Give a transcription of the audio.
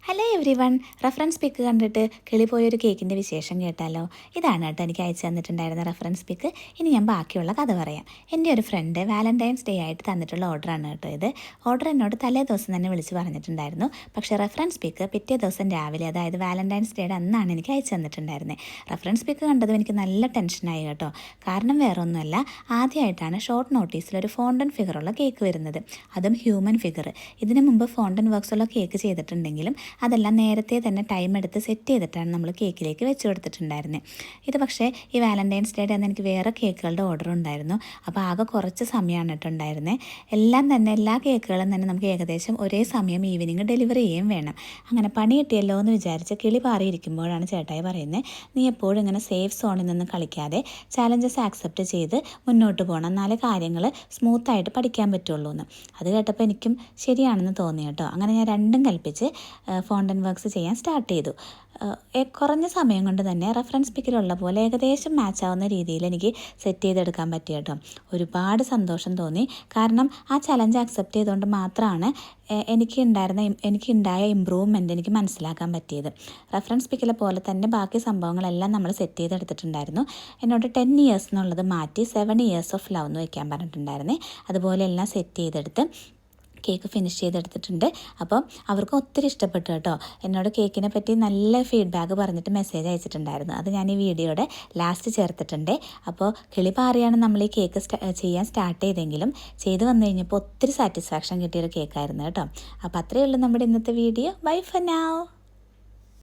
Hello every one, reference പിക്ക് കണ്ടിട്ട് കിളി പോയൊരു കേക്കിൻ്റെ വിശേഷം കേട്ടാലോ. ഇതാണ് കേട്ടോ എനിക്ക് അയച്ചു തന്നിട്ടുണ്ടായിരുന്ന റെഫറൻസ് പിക്ക്. ഇനി ഞാൻ ബാക്കിയുള്ള കഥ പറയാം. എൻ്റെ ഒരു ഫ്രണ്ട് വാലൻറ്റൈൻസ് ഡേ ആയിട്ട് തന്നിട്ടുള്ള ഓർഡറാണ് കേട്ടോ ഇത്. ഓർഡർ എന്നോട് തലേ ദിവസം തന്നെ വിളിച്ച് പറഞ്ഞിട്ടുണ്ടായിരുന്നു. പക്ഷേ റെഫറൻസ് പിക്ക് പിറ്റേ ദിവസം രാവിലെ, അതായത് വാലൻറ്റൈൻസ് ഡേയുടെ അന്നാണ് എനിക്ക് അയച്ചു തന്നിട്ടുണ്ടായിരുന്നത്. റെഫറൻസ് പിക്ക് കണ്ടതും എനിക്ക് നല്ല ടെൻഷനായി കേട്ടോ. കാരണം വേറൊന്നുമല്ല, ആദ്യമായിട്ടാണ് ഷോർട്ട് നോട്ടീസിൽ ഒരു ഫോണ്ടൻ ഫിഗറുള്ള കേക്ക് വരുന്നത്, അതും ഹ്യൂമൻ ഫിഗർ. ഇതിനു മുമ്പ് ഫോണ്ടൻ വർക്ക്സുള്ള കേക്ക് ചെയ്തിട്ടുണ്ടെങ്കിലും അതെല്ലാം നേരത്തെ തന്നെ ടൈം എടുത്ത് സെറ്റ് ചെയ്തിട്ടാണ് നമ്മൾ കേക്കിലേക്ക് വെച്ച് കൊടുത്തിട്ടുണ്ടായിരുന്നത്. ഇത് പക്ഷേ ഈ വാലൻറ്റൈൻസ് ഡേയുടെ അന്ന് എനിക്ക് വേറെ കേക്കുകളുടെ ഓർഡർ ഉണ്ടായിരുന്നു. അപ്പോൾ ആകെ കുറച്ച് സമയമാണ് കേട്ടുണ്ടായിരുന്നത്. എല്ലാ കേക്കുകളും തന്നെ നമുക്ക് ഏകദേശം ഒരേ സമയം ഈവനിങ് ഡെലിവറി ചെയ്യുകയും വേണം. അങ്ങനെ പണി കിട്ടിയല്ലോ എന്ന് വിചാരിച്ച് കിളി പാറിയിരിക്കുമ്പോഴാണ് ചേട്ടായി പറയുന്നത്, നീ എപ്പോഴും ഇങ്ങനെ സേഫ് സോണിൽ നിന്ന് കളിക്കാതെ ചാലഞ്ചസ് ആക്സെപ്റ്റ് ചെയ്ത് മുന്നോട്ട് പോകണം, എന്നാലേ കാര്യങ്ങൾ സ്മൂത്തായിട്ട് പഠിക്കാൻ പറ്റുള്ളൂ എന്ന്. അത് കേട്ടപ്പോൾ എനിക്കും ശരിയാണെന്ന് തോന്നി കേട്ടോ. അങ്ങനെ ഞാൻ രണ്ടും കൽപ്പിച്ച് ഫോണ്ടൻ വർക്ക്സ് ചെയ്യാൻ സ്റ്റാർട്ട് ചെയ്തു. കുറഞ്ഞ സമയം കൊണ്ട് തന്നെ റെഫറൻസ് പിക്കിലുള്ള പോലെ ഏകദേശം മാച്ച് ആവുന്ന രീതിയിൽ എനിക്ക് സെറ്റ് ചെയ്തെടുക്കാൻ പറ്റി കേട്ടോ. ഒരുപാട് സന്തോഷം തോന്നി. കാരണം ആ ചലഞ്ച് അക്സെപ്റ്റ് ചെയ്തുകൊണ്ട് മാത്രമാണ് എനിക്കുണ്ടായ ഇമ്പ്രൂവ്മെൻറ്റ് എനിക്ക് മനസ്സിലാക്കാൻ പറ്റിയത്. റെഫറൻസ് പിക്കിലെ പോലെ തന്നെ ബാക്കി സംഭവങ്ങളെല്ലാം നമ്മൾ സെറ്റ് ചെയ്തെടുത്തിട്ടുണ്ടായിരുന്നു. എന്നോട് 10 ഇയേഴ്സ് എന്നുള്ളത് മാറ്റി 7 ഇയേഴ്സ് ഓഫ് ലവ് എന്ന് വയ്ക്കാൻ പറഞ്ഞിട്ടുണ്ടായിരുന്നേ. അതുപോലെ എല്ലാം സെറ്റ് ചെയ്തെടുത്ത് കേക്ക് ഫിനിഷ് ചെയ്തെടുത്തിട്ടുണ്ട്. അപ്പോൾ അവർക്ക് ഒത്തിരി ഇഷ്ടപ്പെട്ടു കേട്ടോ. എന്നോട് കേക്കിനെ പറ്റി നല്ല ഫീഡ്ബാക്ക് പറഞ്ഞിട്ട് മെസ്സേജ് അയച്ചിട്ടുണ്ടായിരുന്നു. അത് ഞാൻ ഈ വീഡിയോയുടെ ലാസ്റ്റ് ചേർത്തിട്ടുണ്ട്. അപ്പോൾ കിളി പാറിയാണ് നമ്മൾ ഈ കേക്ക് ചെയ്യാൻ സ്റ്റാർട്ട് ചെയ്തെങ്കിലും ചെയ്ത് വന്നു കഴിഞ്ഞപ്പോൾ ഒത്തിരി സാറ്റിസ്ഫാക്ഷൻ കിട്ടിയൊരു കേക്കായിരുന്നു കേട്ടോ. അപ്പോൾ അത്രയേ ഉള്ളൂ നമ്മുടെ ഇന്നത്തെ വീഡിയോ. By for now.